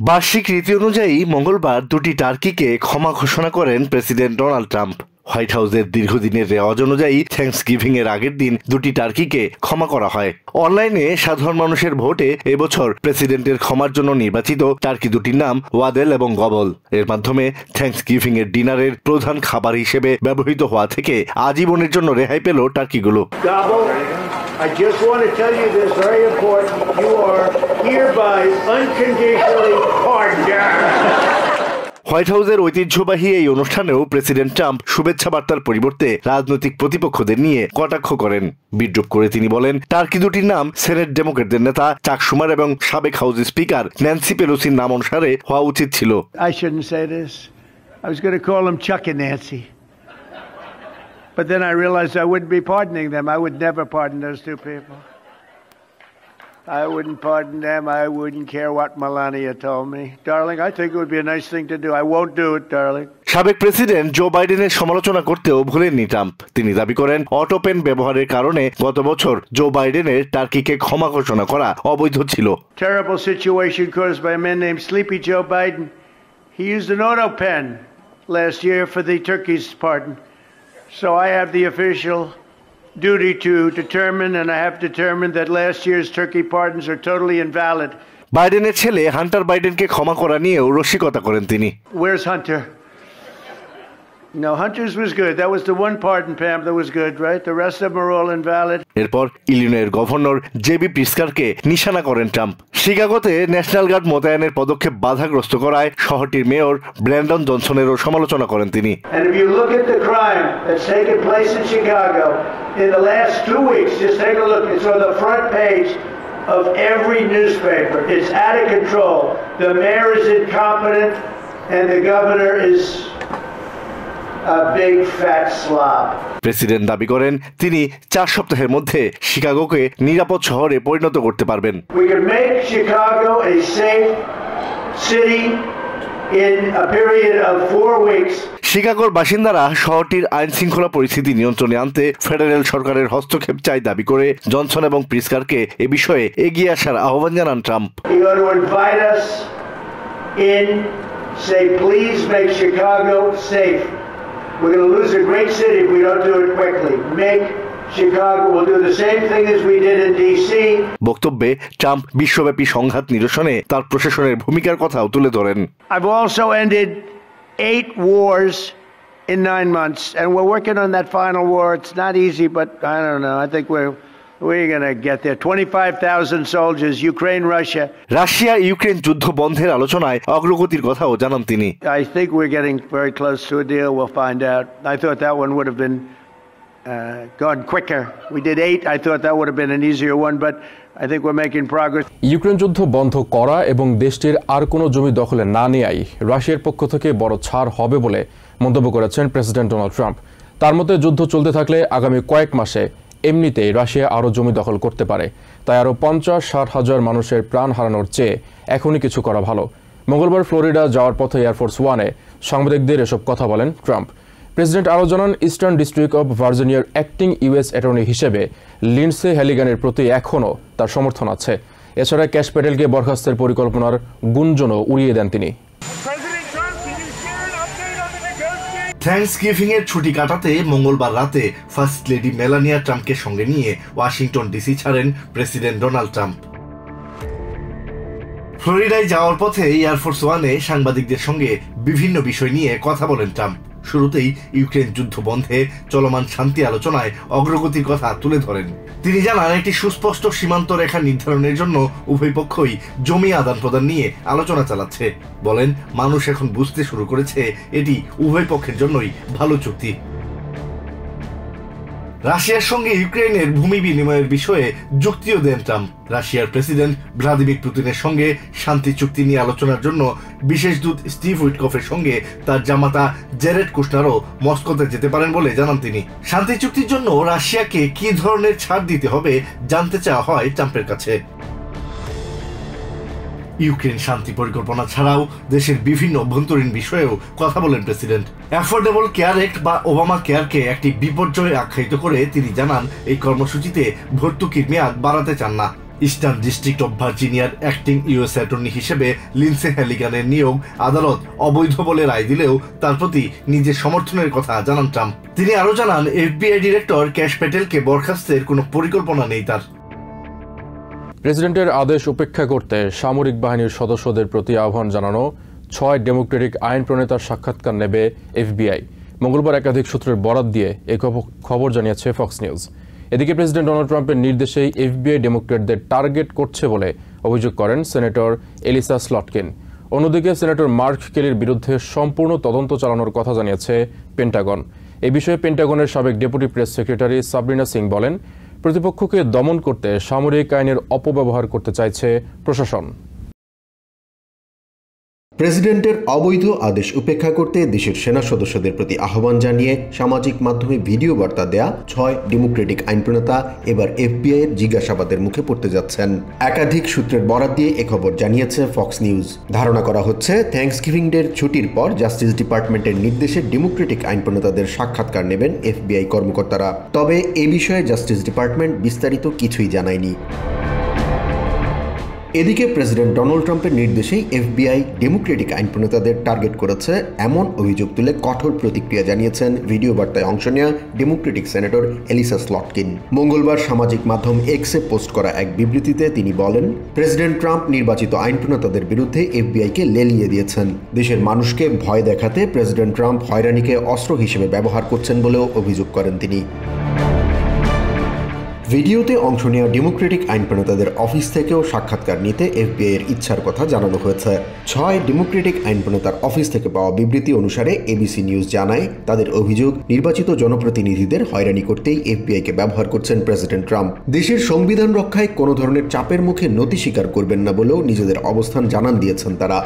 বার্ষিক রীতি অনুযায়ী মঙ্গলবার দুটি টার্কিকে ক্ষমা ঘোষণা করেন প্রেসিডেন্ট ডোনাল্ড ট্রাম্প। হোয়াইট হাউসের দীর্ঘদিনের রেওয়াজ অনুযায়ী থ্যাঙ্কসগিভিং এর আগের দিন দুটি টার্কিকে ক্ষমা করা হয়। অনলাইনে সাধারণ মানুষের ভোটে এবছর প্রেসিডেন্টের ক্ষমার জন্য নির্বাচিত টার্কি দুটির নাম ওয়াদেল এবং গবল। এর মাধ্যমে থ্যাঙ্কসগিভিং এর ডিনারের প্রধান খাবার হিসেবে ব্যবহৃত হওয়া থেকে আজীবনের জন্য রেহাই পেল টার্কিগুলো। I just want to tell you this very important. You are hereby unconditionally pardoned. White হাউসের ঐতিহ্যবাহী এই অনুষ্ঠানেও প্রেসিডেন্ট ট্রাম্প শুভেচ্ছা বার্তার পরিবর্তে রাজনৈতিক প্রতিপক্ষদের নিয়ে কটাক্ষ করেন। বিদ্রূপ করে তিনি বলেন, টার্কি দুটির নাম সেনেট ডেমোক্র্যাটদের নেতা চাক শুমার এবং সাবেক হাউস স্পিকার ন্যান্সি পেলোসির নাম অনুসারে হওয়া উচিত ছিল। I shouldn't say this. I was going to call them Chuck and Nancy. But then I realized I wouldn't be pardoning them. I would never pardon those two people. I wouldn't pardon them. I wouldn't care what Melania told me. Darling, I think it would be a nice thing to do. I won't do it, darling. সাবেক president Joe বাইডেনের সমালোচনা করতেও ভুলেননি Trump. তিনি দাবি করেন, auto pen ব্যবহারের কারণে গত বছর জো বাইডেনের টার্কিকে ক্ষমা ঘোষণা করা অবৈধ ছিল। Terrible situation caused by a man named Sleepy Joe Biden. He used an auto pen last year for the Turkey's pardon. So I have the official duty to determine, and I have determined that last year's Turkey pardons are totally invalid. বাইডেনের ছেলে Hunter বাইডেনকে ক্ষমা করা নিয়েও রসিকতা করেন তিনি। Where's Hunter? No, Hunter's was good. That was the one pardon, Pam, that was good, right? The rest of them are all invalid. এরপর ইলিনয়ের governor JB প্রিস্কারকে নিশানা করেন ট্রাম্প। শিকাগোতে ন্যাশনাল গার্ড মোতায়েনের পদক্ষেপ বাধাগ্রস্ত করায় শহরটির মেয়র ব্র্যান্ডন জনসনেরও সমালোচনা করেন তিনি। And if you look at the crime that's taken place in Chicago in the last 2 weeks, just take a look. It's on the front page of every newspaper. It's out of control. The mayor is incompetent and the governor is a big fat slob. President দাবি করেন, তিনি 4 সপ্তাহের মধ্যে শিকাগোকে নিরাপদ শহরে পরিণত করতে পারবেন। We can make Chicago a safe city in a period of 4 weeks. শিকাগোর বাসিন্দারা শহরটির আইন শৃঙ্খলা পরিস্থিতি নিয়ন্ত্রণে আনতে ফেডারেল সরকারের হস্তক্ষেপ চাই দাবি করে জনসন এবং প্রিস্কারকে এ বিষয়ে এগিয়ে আসার আহ্বান জানান Trump. You ought to invite us in, say please make Chicago safe. We're going to lose a great city if we don't do it quickly. Make Chicago, we'll do the same thing as we did in DC. বক্তব্যে Trump বিশ্বব্যাপী সংঘাত নিরসনে তার প্রশাসনের ভূমিকার কথাও তুলে ধরেন। I've also ended 8 wars in 9 months, and we're working on that final war. It's not easy, but I don't know. I think we're going to get there. 25,000 soldiers, Ukraine, Russia. Russia Ukraine যুদ্ধ বন্ধের আলোচনায় অগ্রগতির কথাও জানান তিনি। I think we're getting very close to a deal. We'll find out. I thought that one would have been gone quicker. We did 8. I thought that would have been an easier one, but I think we're making progress. Ukraine যুদ্ধ বন্ধ করা এবং দেশটির আর কোনো জমি দখলে না নেয়াই রাশিয়ার পক্ষ থেকে বড় ছাড় হবে বলে মন্তব্য করেছেন প্রেসিডেন্ট ডোনাল্ড ট্রাম্প। তার মতে যুদ্ধ চলতে থাকলে আগামী কয়েক মাসে এমনিতেই রাশিয়া আরও জমি দখল করতে পারে। তাই আরও 50-60 হাজার মানুষের প্রাণ হারানোর চেয়ে এখনই কিছু করা ভালো। মঙ্গলবার ফ্লোরিডা যাওয়ার পথে এয়ারফোর্স ওয়ানে সাংবাদিকদের এসব কথা বলেন ট্রাম্প। প্রেসিডেন্ট আরও জানান, ইস্টার্ন ডিস্ট্রিক্ট অব ভার্জিনিয়ার অ্যাক্টিং ইউএস অ্যাটর্নি হিসেবে লিন্ডসে হ্যালিগানের প্রতি এখনও তার সমর্থন আছে। এছাড়া ক্যাশ প্যাটেলকে বরখাস্তের পরিকল্পনার গুঞ্জনও উড়িয়ে দেন তিনি। থ্যাঙ্কসগিভিং এর ছুটি কাটাতে মঙ্গলবার রাতে ফার্স্ট লেডি মেলানিয়া ট্রাম্পকে সঙ্গে নিয়ে ওয়াশিংটন ডিসি ছাড়েন প্রেসিডেন্ট ডোনাল্ড ট্রাম্প। ফ্লোরিডায় যাওয়ার পথে এয়ারফোর্স ওয়ানে সাংবাদিকদের সঙ্গে বিভিন্ন বিষয় নিয়ে কথা বলেন ট্রাম্প। শুরুতেই ইউক্রেন যুদ্ধ বন্ধে চলমান শান্তি আলোচনায় অগ্রগতির কথা তুলে ধরেন। তিনি জানান, একটি সুস্পষ্ট সীমান্ত রেখা নির্ধারণের জন্য উভয় পক্ষই জমি আদান প্রদান নিয়ে আলোচনা চালাচ্ছে। বলেন, মানুষ এখন বুঝতে শুরু করেছে এটি উভয় পক্ষের জন্যই ভালো চুক্তি। রাশিয়ার সঙ্গে ইউক্রেনের ভূমি বিনিময়ের বিষয়ে যুক্তিও দেন ট্রাম্প। রাশিয়ার প্রেসিডেন্ট ভ্লাদিমির পুতিনের সঙ্গে শান্তি চুক্তি নিয়ে আলোচনার জন্য বিশেষ দূত স্টিভ উইটকফের সঙ্গে তার জামাতা জেরেড কুশনারও মস্কোতে যেতে পারেন বলে জানান তিনি। শান্তি চুক্তির জন্য রাশিয়াকে কি ধরনের ছাড় দিতে হবে জানতে চাওয়া হয় ট্রাম্পের কাছে। ইউক্রেন শান্তি পরিকল্পনা ছাড়াও দেশের বিভিন্ন অভ্যন্তরীণ বিষয়েও কথা বলেন প্রেসিডেন্ট। অ্যাফোর্ডেবল কেয়ার অ্যাক্ট বা ওবামা কেয়ারকে একটি বিপর্যয় আখ্যায়িত করে তিনি জানান, এই কর্মসূচিতে ভর্তুকির মেয়াদ বাড়াতে চান না। ইস্টার্ন ডিস্ট্রিক্ট অব ভার্জিনিয়ার অ্যাক্টিং ইউএস অ্যাটর্নি হিসেবে লিন্ডসে হ্যালিগানের নিয়োগ আদালত অবৈধ বলে রায় দিলেও তার প্রতি নিজের সমর্থনের কথা জানান ট্রাম্প। তিনি আরও জানান, এফবিআই ডিরেক্টর ক্যাশ প্যাটেলকে বরখাস্তের কোনো পরিকল্পনা নেই তার। প্রেসিডেন্টের আদেশ উপেক্ষা করতে সামরিক বাহিনীর সদস্যদের প্রতি আহ্বান জানানো 6 ডেমোক্রেটিক আইন প্রণেতার সাক্ষাৎকার নেবে এফবিআই। মঙ্গলবার একাধিক সূত্রের বরাত দিয়ে এই খবর জানিয়েছে ফক্স নিউজ। এদিকে প্রেসিডেন্ট ডোনাল্ড ট্রাম্পের নির্দেশেই এফবিআই ডেমোক্রেটদের টার্গেট করছে বলে অভিযোগ করেন সেনেটর এলিসা স্লটকিন। অন্যদিকে সেনেটর মার্ক কেলির বিরুদ্ধে সম্পূর্ণ তদন্ত চালানোর কথা জানিয়েছে পেন্টাগন। এ বিষয়ে পেন্টাগনের সাবেক deputy press secretary Sabrina Singh বলেন, প্রতিপক্ষকে দমন করতে সামরিক আইনের অপব্যবহার করতে চাইছে প্রশাসন। প্রেসিডেন্টের অবৈধ আদেশ উপেক্ষা করতে দেশের সেনা সদস্যদের প্রতি আহ্বান জানিয়ে সামাজিক মাধ্যমে ভিডিও বার্তা দেয়া 6 ডেমোক্রেটিক আইন প্রণেতা এবার এফবিআই এর জিজ্ঞাসাবাদের মুখে পড়তে যাচ্ছেন। একাধিক সূত্রের বরাত দিয়ে এ খবর জানিয়েছে ফক্স নিউজ। ধারণা করা হচ্ছে, থ্যাঙ্কসগিভিং ডের ছুটির পর জাস্টিস ডিপার্টমেন্টের নির্দেশে ডেমোক্রেটিক আইন প্রণেতাদের সাক্ষাৎকার নেবেন এফবিআই কর্মকর্তারা। তবে এ বিষয়ে জাস্টিস ডিপার্টমেন্ট বিস্তারিত কিছুই জানায়নি। এদিকে প্রেসিডেন্ট ডোনাল্ড ট্রাম্পের নির্দেশেই এফবিআই ডেমোক্রেটিক আইন প্রণেতাদের টার্গেট করেছে এমন অভিযোগ তুলে কঠোর প্রতিক্রিয়া জানিয়েছেন ভিডিও বার্তায় অংশ নেওয়া ডেমোক্রেটিক সেনেটর এলিসা স্লটকিন। মঙ্গলবার সামাজিক মাধ্যম এক্সে পোস্ট করা এক বিবৃতিতে তিনি বলেন, প্রেসিডেন্ট ট্রাম্প নির্বাচিত আইন প্রণেতাদের বিরুদ্ধে এফবিআইকে লেলিয়ে দিয়েছেন। দেশের মানুষকে ভয় দেখাতে প্রেসিডেন্ট ট্রাম্প হয়রানিকে অস্ত্র হিসেবে ব্যবহার করছেন বলেও অভিযোগ করেন তিনি। ভিডিওতে অংশ নেওয়া ডেমোক্রেটিক আইন প্রণেতাদের অফিস থেকেও সাক্ষাৎকার নিতে এফবিআই এর ইচ্ছার কথা জানানো হয়েছে। 6 ডেমোক্রেটিক আইন প্রণেতার অফিস থেকে পাওয়া বিবৃতি অনুসারে এবিসি নিউজ জানায়, তাদের অভিযোগ নির্বাচিত জনপ্রতিনিধিদের হয়রানি করতেই এফবিআইকে ব্যবহার করছেন প্রেসিডেন্ট ট্রাম্প। দেশের সংবিধান রক্ষায় কোনো ধরনের চাপের মুখে নতি স্বীকার করবেন না বলেও নিজেদের অবস্থান জানান দিয়েছেন তারা।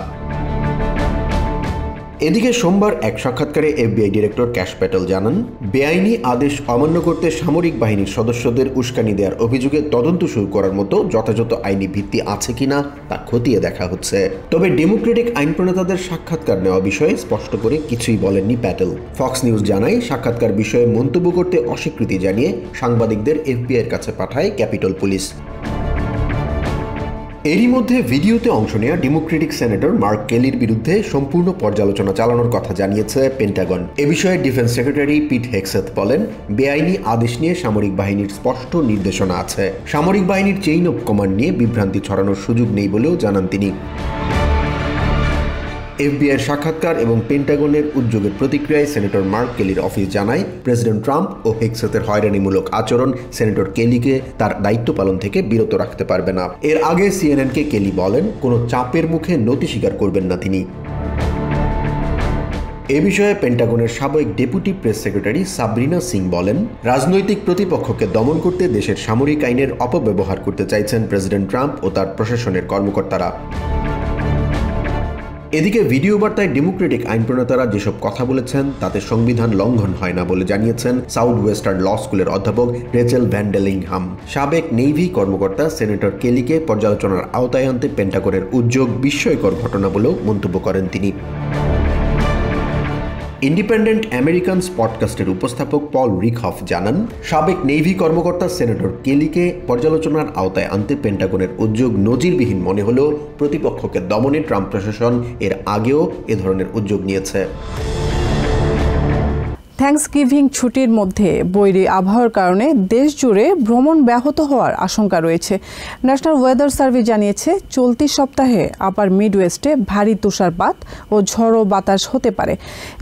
এদিকে সোমবার এক সাক্ষাৎকারে এফবিআই ডিরেক্টর ক্যাশ প্যাটেল জানান, বেআইনি আদেশ অমান্য করতে সামরিক বাহিনীর সদস্যদের উস্কানি দেওয়ার অভিযোগে তদন্ত শুরু করার মতো যথাযথ আইনি ভিত্তি আছে কিনা তা খতিয়ে দেখা হচ্ছে। তবে ডেমোক্রেটিক আইন প্রণেতাদের সাক্ষাৎকার নেওয়া বিষয়ে স্পষ্ট করে কিছুই বলেননি প্যাটেল। ফক্স নিউজ জানায়, সাক্ষাৎকার বিষয়ে মন্তব্য করতে অস্বীকৃতি জানিয়ে সাংবাদিকদের এফবিআই এর কাছে পাঠায় ক্যাপিটল পুলিশ। এরই মধ্যে ভিডিওতে অংশ নেওয়া ডেমোক্রেটিক সেনেটর মার্ক কেলির বিরুদ্ধে সম্পূর্ণ পর্যালোচনা চালানোর কথা জানিয়েছে পেন্টাগন। এ বিষয়ে ডিফেন্স সেক্রেটারি পিট হেগসেথ বলেন, বেআইনি আদেশ নিয়ে সামরিক বাহিনীর স্পষ্ট নির্দেশনা আছে। সামরিক বাহিনীর চেইন অব কমান্ড নিয়ে বিভ্রান্তি ছড়ানোর সুযোগ নেই বলেও জানান তিনি। এফবিআইয়ের সাক্ষাৎকার এবং পেন্টাগনের উদ্যোগের প্রতিক্রিয়ায় সেনেটর মার্ক কেলির অফিস জানায়, প্রেসিডেন্ট ট্রাম্প ও হেগসেথের হয়রানিমূলক আচরণ সেনেটর কেলিকে তার দায়িত্ব পালন থেকে বিরত রাখতে পারবে না। এর আগে সিএনএনকে কেলি বলেন, কোনো চাপের মুখে নতি স্বীকার করবেন না তিনি। এ বিষয়ে পেন্টাগনের সাবেক deputy press secretary Sabrina Singh বলেন, রাজনৈতিক প্রতিপক্ষকে দমন করতে দেশের সামরিক আইনের অপব্যবহার করতে চাইছেন প্রেসিডেন্ট ট্রাম্প ও তার প্রশাসনের কর্মকর্তারা। এদিকে ভিডিও বার্তায় ডেমোক্রেটিক আইন প্রণেতারা যেসব কথা বলেছেন তাতে সংবিধান লঙ্ঘন হয় না বলে জানিয়েছেন সাউথ ওয়েস্টার্ন ল স্কুলের অধ্যাপক রেচেল ভ্যান্ডেলিংহাম। সাবেক নেভি কর্মকর্তা সেনেটর কেলিকে পর্যালোচনার আওতায় আনতে পেন্টাগনের উদ্যোগ বিস্ময়কর ঘটনা বলেও মন্তব্য করেন তিনি। ইন্ডিপেন্ডেন্ট আমেরিকান পডকাস্টের উপস্থাপক পল রিকহফ জানান, সাবেক নেভি কর্মকর্তা সেনেটর কেলিকে পর্যালোচনার আওতায় আনতে পেন্টাগনের উদ্যোগ নজিরবিহীন মনে হলেও প্রতিপক্ষকে দমনে ট্রাম্প প্রশাসন এর আগেও এ ধরনের উদ্যোগ নিয়েছে। থ্যাঙ্কসগিভিং ছুটির মধ্যে বৈরী আবহাওয়ার কারণে দেশ জুড়ে ভ্রমণ ব্যাহত হওয়ার আশঙ্কা রয়েছে। ন্যাশনাল ওয়েদার সার্ভিস জানিয়েছে, চলতি সপ্তাহে আপার মিডওয়েস্টে ভারী তুষারপাত ও ঝড়ো বাতাস হতে পারে।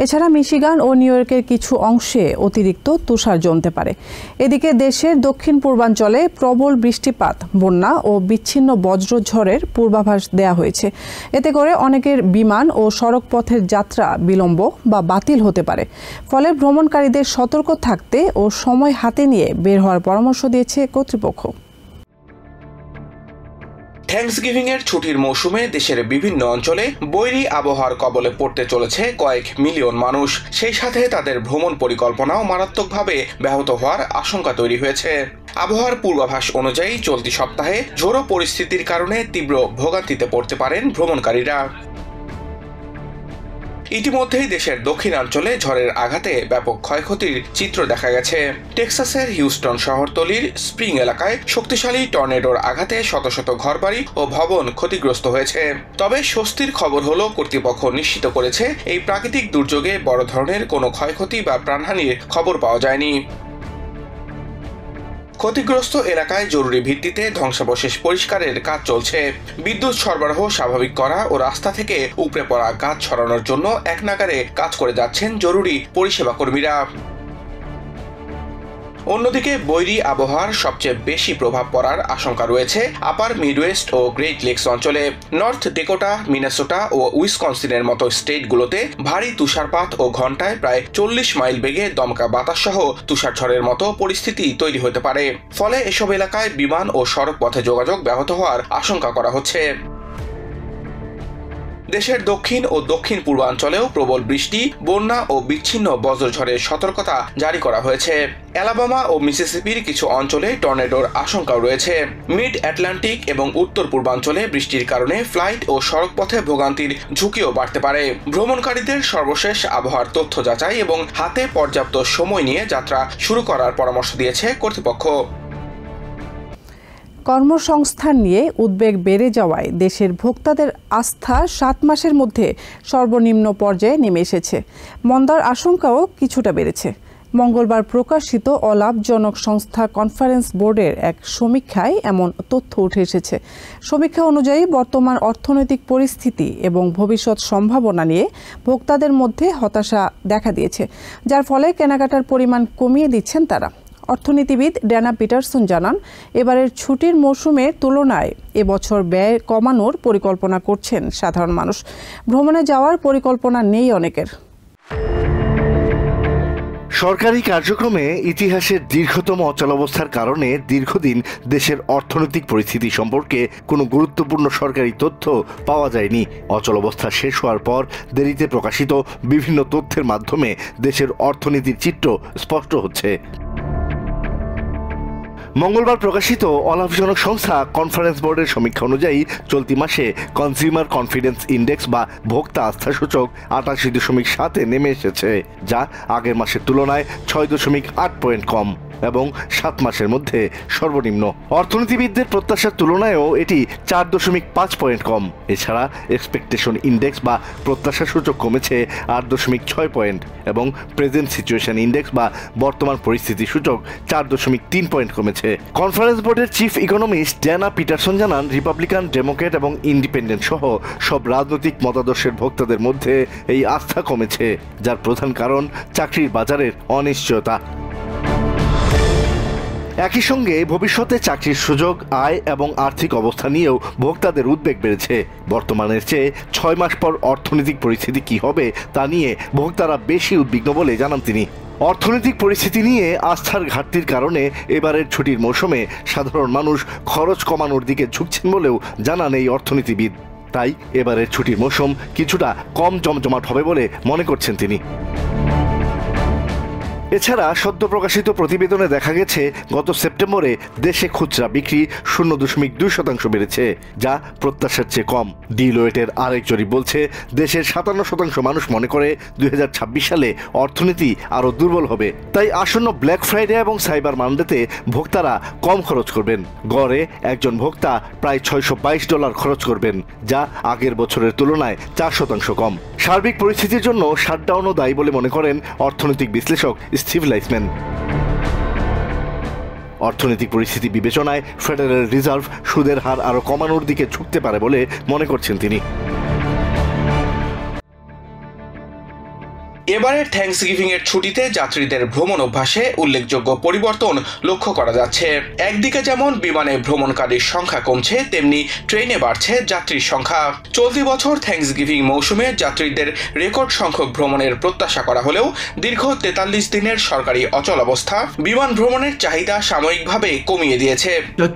এছাড়া মিশিগান ও নিউ ইয়র্কের কিছু অংশে অতিরিক্ত তুষার জমতে পারে। এদিকে দেশের দক্ষিণ পূর্বাঞ্চলে প্রবল বৃষ্টিপাত, বন্যা ও বিচ্ছিন্ন বজ্রঝড়ের পূর্বাভাস দেয়া হয়েছে। এতে করে অনেকের বিমান ও সড়ক পথের যাত্রা বিলম্ব বা বাতিল হতে পারে। ফলে ভ্রমণকারীদের সতর্ক থাকতে ও সময় হাতে নিয়ে বের হওয়ার পরামর্শ দিয়েছে কর্তৃপক্ষ। থ্যাঙ্কসগিভিং এর ছুটির মৌসুমে দেশের বিভিন্ন অঞ্চলে বৈরী আবহাওয়ার কবলে পড়তে চলেছে কয়েক মিলিয়ন মানুষ। সেই সাথে তাদের ভ্রমণ পরিকল্পনাও মারাত্মকভাবে ব্যাহত হওয়ার আশঙ্কা তৈরি হয়েছে। আবহাওয়ার পূর্বাভাস অনুযায়ী চলতি সপ্তাহে ঝোড়ো পরিস্থিতির কারণে তীব্র ভোগান্তিতে পড়তে পারেন ভ্রমণকারীরা। ইতিমধ্যেই দেশের দক্ষিণাঞ্চলে ঝড়ের আঘাতে ব্যাপক ক্ষয়ক্ষতির চিত্র দেখা গেছে। টেক্সাসের হিউস্টন শহরতলির স্প্রিং এলাকায় শক্তিশালী টর্নেডোর আঘাতে শত শত ঘরবাড়ি ও ভবন ক্ষতিগ্রস্ত হয়েছে। তবে স্বস্তির খবর হলো কর্তৃপক্ষ নিশ্চিত করেছে এই প্রাকৃতিক দুর্যোগে বড় ধরনের কোনো ক্ষয়ক্ষতি বা প্রাণহানির খবর পাওয়া যায়নি। ক্ষতিগ্রস্ত এলাকায় জরুরি ভিত্তিতে ধ্বংসাবশেষ পরিষ্কারের কাজ চলছে। বিদ্যুৎ সরবরাহ স্বাভাবিক করা ও রাস্তা থেকে উপড়ে পড়া গাছ সরানোর জন্য একনাগাড়ে কাজ করে যাচ্ছেন জরুরি পরিষেবা কর্মীরা। অন্যদিকে বৈরী আবহাওয়ার সবচেয়ে বেশি প্রভাব পড়ার আশঙ্কা রয়েছে আপার মিডওয়েস্ট ও গ্রেট লেকস অঞ্চলে। নর্থ ডেকোটা, মিনেসোটা ও উইসকনসিনের মতো স্টেটগুলোতে ভারী তুষারপাত ও ঘন্টায় প্রায় 40 মাইল বেগে দমকা বাতাস সহ তুষারঝড়ের মতো পরিস্থিতি তৈরি হতে পারে। ফলে এসব এলাকায় বিমান ও সড়ক পথে যোগাযোগ ব্যাহত হওয়ার আশঙ্কা করা হচ্ছে। দেশের দক্ষিণ ও দক্ষিণ পূর্বাঞ্চলেও প্রবল বৃষ্টি, বন্যা ও বিচ্ছিন্ন বজ্রঝড়ের সতর্কতা জারি করা হয়েছে। অ্যালাবামা ও মিসিসিপির কিছু অঞ্চলে টর্নেডোর আশঙ্কাও রয়েছে। মিড আটলান্টিক এবং উত্তর পূর্বাঞ্চলে বৃষ্টির কারণে ফ্লাইট ও সড়কপথে ভোগান্তির ঝুঁকিও বাড়তে পারে। ভ্রমণকারীদের সর্বশেষ আবহাওয়ার তথ্য যাচাই এবং হাতে পর্যাপ্ত সময় নিয়ে যাত্রা শুরু করার পরামর্শ দিয়েছে কর্তৃপক্ষ। কর্মসংস্থান নিয়ে উদ্বেগ বেড়ে যাওয়ায় দেশের ভোক্তাদের আস্থা 7 মাসের মধ্যে সর্বনিম্ন পর্যায়ে নেমে এসেছে। মন্দার আশঙ্কাও কিছুটা বেড়েছে। মঙ্গলবার প্রকাশিত অলাভজনক সংস্থা কনফারেন্স বোর্ডের এক সমীক্ষায় এমন তথ্য উঠে এসেছে। সমীক্ষা অনুযায়ী বর্তমান অর্থনৈতিক পরিস্থিতি এবং ভবিষ্যৎ সম্ভাবনা নিয়ে ভোক্তাদের মধ্যে হতাশা দেখা দিয়েছে, যার ফলে কেনাকাটার পরিমাণ কমিয়ে দিচ্ছেন তারা। অর্থনীতিবিদ ড্যানা পিটারসন জানান, এবারের ছুটির মৌসুমের তুলনায় এবছর ব্যয় কমানোর পরিকল্পনা করছেন সাধারণ মানুষ। ভ্রমণে যাওয়ার পরিকল্পনা নেই অনেকের। সরকারি কার্যক্রমে ইতিহাসের দীর্ঘতম অচলাবস্থার কারণে দীর্ঘদিন দেশের অর্থনৈতিক পরিস্থিতি সম্পর্কে কোনো গুরুত্বপূর্ণ সরকারি তথ্য পাওয়া যায়নি। অচলাবস্থা শেষ হওয়ার পর দেরিতে প্রকাশিত বিভিন্ন তথ্যের মাধ্যমে দেশের অর্থনীতির চিত্র স্পষ্ট হচ্ছে। মঙ্গলবার প্রকাশিত অলাভজনক সংস্থা কনফারেন্স বোর্ডের সমীক্ষা অনুযায়ী চলতি মাসে কনজিউমার কনফিডেন্স ইন্ডেক্স বা ভোক্তা আস্থা সূচক 88.7-এ নেমে এসেছে, যা আগের মাসের তুলনায় 6.8 পয়েন্ট কম এবং 7 মাসের মধ্যে সর্বনিম্ন। অর্থনীতিবিদদের প্রত্যাশার তুলনায়ও এটি 4.5 পয়েন্ট কম। এছাড়া এক্সপেকটেশন ইন্ডেক্স বা প্রত্যাশা সূচক কমেছে 8.6 পয়েন্ট এবং প্রেজেন্ট সিচুয়েশন ইন্ডেক্স বা বর্তমান পরিস্থিতি সূচক 4.3 পয়েন্ট কমেছে। কনফারেন্স বোর্ডের চিফ ইকোনমিস্ট ড্যানা পিটারসন জানান, রিপাবলিকান, ডেমোক্রেট এবং ইন্ডিপেন্ডেন্ট সহ সব রাজনৈতিক মতাদর্শের ভোক্তাদের মধ্যে এই আস্থা কমেছে, যার প্রধান কারণ চাকরির বাজারের অনিশ্চয়তা। একই সঙ্গে ভবিষ্যতে চাকরির সুযোগ, আয় এবং আর্থিক অবস্থা নিয়েও ভোক্তাদের উদ্বেগ বেড়েছে। বর্তমানের চেয়ে 6 মাস পর অর্থনৈতিক পরিস্থিতি কি হবে তা নিয়ে ভোক্তারা বেশি উদ্বিগ্ন বলে জানান তিনি। অর্থনৈতিক পরিস্থিতি নিয়ে আস্থার ঘাটতির কারণে এবারের ছুটির মৌসুমে সাধারণ মানুষ খরচ কমানোর দিকে ঝুঁকছেন বলেও জানান এই অর্থনীতিবিদ। তাই এবারের ছুটির মৌসুম কিছুটা কম জমজমাট হবে বলে মনে করছেন তিনি। এছাড়া সদ্য প্রকাশিত প্রতিবেদনে দেখা গেছে, গত সেপ্টেম্বরে দেশে খুচরা বিক্রি 0.2% বেড়েছে, যা প্রত্যাশার চেয়ে কম। ডিলয়েটের আরেক জরিপ বলছে, দেশের 57% মানুষ মনে করে 2026 সালে অর্থনীতি আরও দুর্বল হবে। তাই আসন্ন ব্ল্যাক ফ্রাইডে এবং সাইবার মানডেতে ভোক্তারা কম খরচ করবেন। গড়ে একজন ভোক্তা প্রায় $622 খরচ করবেন, যা আগের বছরের তুলনায় 4% কম। সার্বিক পরিস্থিতির জন্য শাটডাউনও দায়ী বলে মনে করেন অর্থনৈতিক বিশ্লেষক স্টিভ লাইসম্যান। অর্থনৈতিক পরিস্থিতি বিবেচনায় ফেডারেল রিজার্ভ সুদের হার আরও কমানোর দিকে ঝুঁকতে পারে বলে মনে করছেন তিনি। এবারের থ্যাঙ্কসগিভিং এর ছুটিতে যাত্রীদের ভ্রমণ অভ্যাসে উল্লেখযোগ্য পরিবর্তন লক্ষ্য করা যাচ্ছে। একদিকে যেমন বিমানে ভ্রমণকারীর সংখ্যা কমছে, তেমনি ট্রেনে বাড়ছে যাত্রীর সংখ্যা। চলতি বছর থ্যাঙ্কসগিভিং মৌসুমে যাত্রীদের রেকর্ড সংখ্যক ভ্রমণের প্রত্যাশা করা হলেও দীর্ঘ 43 দিনের সরকারি অচল অবস্থা বিমান ভ্রমণের চাহিদা সাময়িকভাবে কমিয়ে দিয়েছে।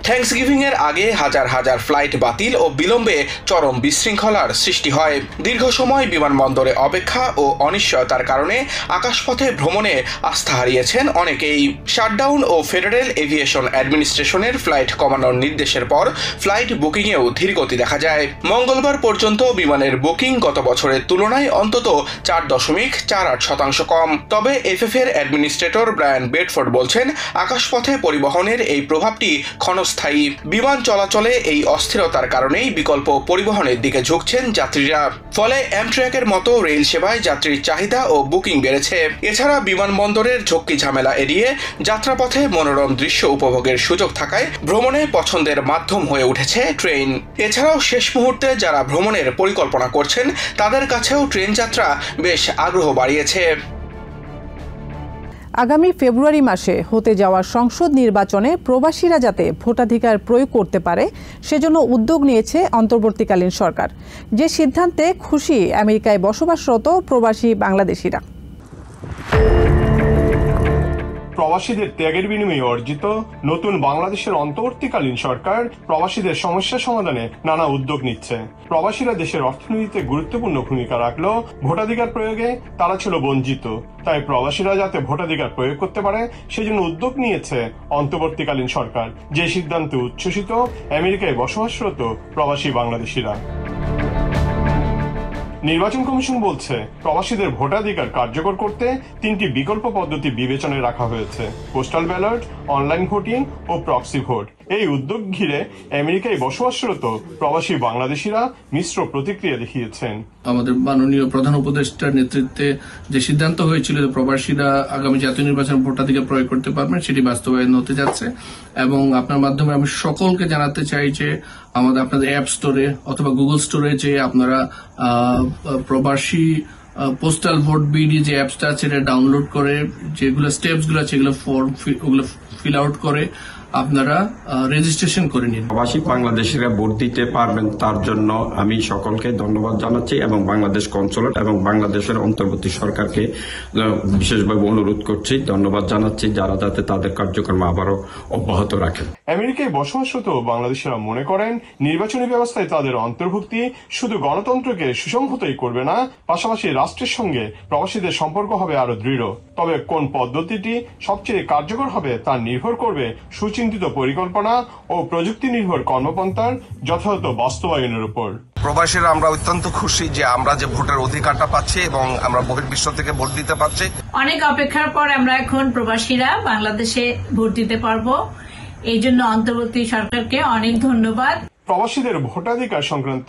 থ্যাঙ্কসগিভিং এর আগে হাজার হাজার ফ্লাইট বাতিল ও বিলম্বে চরম বিশৃঙ্খলার সৃষ্টি হয়। দীর্ঘ সময় বিমানবন্দরে অপেক্ষা ও অনিশ্চয়তার কারণে আকাশপথে ভ্রমণে আস্থা হারিয়েছেন অনেকেই। শাটডাউন ও ফেডারেল এভিয়েশন অ্যাডমিনিস্ট্রেশনের ফ্লাইট কমানোর নির্দেশের পর ফ্লাইট বুকিংয়েও ধীরগতি দেখা যায়। মঙ্গলবার পর্যন্ত বিমানের বুকিং গত বছরের তুলনায় অন্তত 4.48% কম। তবে এফএফ-এর অ্যাডমিনিস্ট্রেটর ব্রায়ান বেডফোর্ড বলছেন, আকাশপথে পরিবহনের এই প্রভাবটি ক্ষণস্থায়ী। বিমান চলাচলে এই অস্থিরতার কারণেই বিকল্প পরিবহনের দিকে ঝুঁকছেন যাত্রীরা। ফলে অ্যামট্র্যাকের মতো রেল সেবায় যাত্রীর চাহিদা ও বুকিং বেড়েছে। এছাড়া বিমানবন্দরের ঝক্কি ঝামেলা এড়িয়ে যাত্রাপথে মনোরম দৃশ্য উপভোগের সুযোগ থাকায় ভ্রমণে পছন্দের মাধ্যম হয়ে উঠেছে ট্রেন। এছাড়াও শেষ মুহূর্তে যারা ভ্রমণের পরিকল্পনা করছেন তাদের কাছেও ট্রেন যাত্রা বেশ আগ্রহ বাড়িয়েছে। আগামী ফেব্রুয়ারি মাসে হতে যাওয়া সংসদ নির্বাচনে প্রবাসীরা যাতে ভোটাধিকার প্রয়োগ করতে পারে সেজন্য উদ্যোগ নিয়েছে অন্তর্বর্তীকালীন সরকার। যে সিদ্ধান্তে খুশি আমেরিকায় বসবাসরত প্রবাসী বাংলাদেশিরা। প্রবাসীদের ত্যাগের বিনিময়ে অর্জিত নতুন বাংলাদেশের অন্তর্বর্তীকালীন সরকার প্রবাসীদের সমস্যা সমাধানে নানা উদ্যোগ নিচ্ছে। প্রবাসীরা দেশের অর্থনীতিতে গুরুত্বপূর্ণ ভূমিকা রাখলেও ভোটাধিকার প্রয়োগে তারা ছিল বঞ্চিত। তাই প্রবাসীরা যাতে ভোটাধিকার প্রয়োগ করতে পারে সেজন্য উদ্যোগ নিয়েছে অন্তর্বর্তীকালীন সরকার, যে সিদ্ধান্তে উচ্ছ্বসিত আমেরিকায় বসবাসরত প্রবাসী বাংলাদেশিরা। নির্বাচন কমিশন বলছে, প্রবাসীদের ভোটাধিকার কার্যকর করতে 3টি বিকল্প পদ্ধতি বিবেচনায় রাখা হয়েছে: পোস্টাল ব্যালট, অনলাইন ভোটিং ও প্রক্সি ভোট। এই উদ্যোগ ঘিরে আমেরিকায় বসবাসরত প্রবাসী বাংলাদেশিরা মিশ্র প্রতিক্রিয়া দেখিয়েছেন। আমাদের মাননীয় প্রধান উপদেষ্টার নেতৃত্বে যে সিদ্ধান্ত হয়েছিল যে প্রবাসীরা আগামী জাতীয় নির্বাচনে ভোটাধিকার প্রয়োগ করতে পারবেন, সেটি বাস্তবায়ন হতে যাচ্ছে। এবং আপনার মাধ্যমে আমি সকলকে জানাতে চাই যে আপনাদের অ্যাপ স্টোরে অথবা গুগল স্টোরে যে আপনারা প্রবাসী পোস্টাল ভোট বিডি যে অ্যাপসটা আছে এটা ডাউনলোড করে যেগুলো স্টেপস গুলো আছে এগুলো ফর্ম ওগুলো ফিল আউট করে আপনারা রেজিস্ট্রেশন করে নিন। প্রবাসী বাংলাদেশিরা ভোট দিতে পারবেন তার জন্য আমি সকলকে ধন্যবাদ জানাচ্ছি এবং বাংলাদেশ কনসুলেট এবং বাংলাদেশের অন্তর্বর্তী সরকারকে বিশেষভাবে অনুরোধ করছি, ধন্যবাদ জানাচ্ছি যারা যাতে তাদের কার্যক্রম আবারও অব্যাহত রাখেন। আমেরিকায় বসবাসরত বাংলাদেশিরা মনে করেন নির্বাচনী ব্যবস্থায় তাদের অন্তর্ভুক্তি শুধু গণতন্ত্রকে সুসংহতই করবে না, পাশাপাশি রাষ্ট্রের সঙ্গে প্রবাসীদের সম্পর্ক হবে আরো দৃঢ়। তবে কোন পদ্ধতিটি সবচেয়ে কার্যকর হবে তা নির্ভর করবে সুচিন্তিত পরিকল্পনা ও প্রযুক্তি নির্ভর কর্মপন্থার যথাযথ বাস্তবায়নের উপর। প্রবাসীরা আমরা অত্যন্ত খুশি যে আমরা যে ভোটের অধিকারটা পাচ্ছি এবং আমরা বহির্বিশ্ব থেকে ভোট দিতে পারছি। অনেক অপেক্ষার পর আমরা এখন প্রবাসীরা বাংলাদেশে ভোট দিতে পারবো, এই জন্য অন্তর্বর্তী সরকারকে অনেক ধন্যবাদ। প্রবাসীদের ভোটাধিকার সংক্রান্ত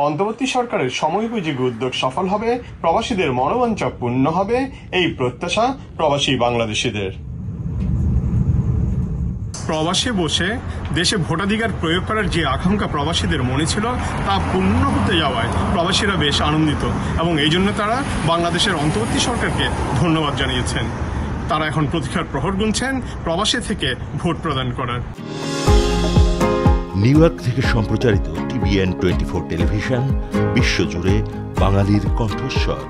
অন্তর্বর্তী সরকারের সময়োপযোগী উদ্যোগ সফল হবে, প্রবাসীদের মনোবাঞ্ছা পূর্ণ হবে, এই প্রত্যাশা প্রবাসী বাংলাদেশিদের। প্রবাসে বসে দেশে ভোটাধিকার প্রয়োগ করার যে আকাঙ্ক্ষা প্রবাসীদের মনে ছিল তা পূর্ণ হতে যাওয়ায় প্রবাসীরা বেশ আনন্দিত এবং এই জন্য তারা বাংলাদেশের অন্তর্বর্তী সরকারকে ধন্যবাদ জানিয়েছেন। তারা এখন প্রতীক্ষার প্রহর গুনছেন প্রবাসে থেকে ভোট প্রদান করার। নিউ ইয়র্ক থেকে সম্প্রচারিত TVN 24 টেলিভিশন বিশ্বজুড়ে বাঙালির কণ্ঠস্বর।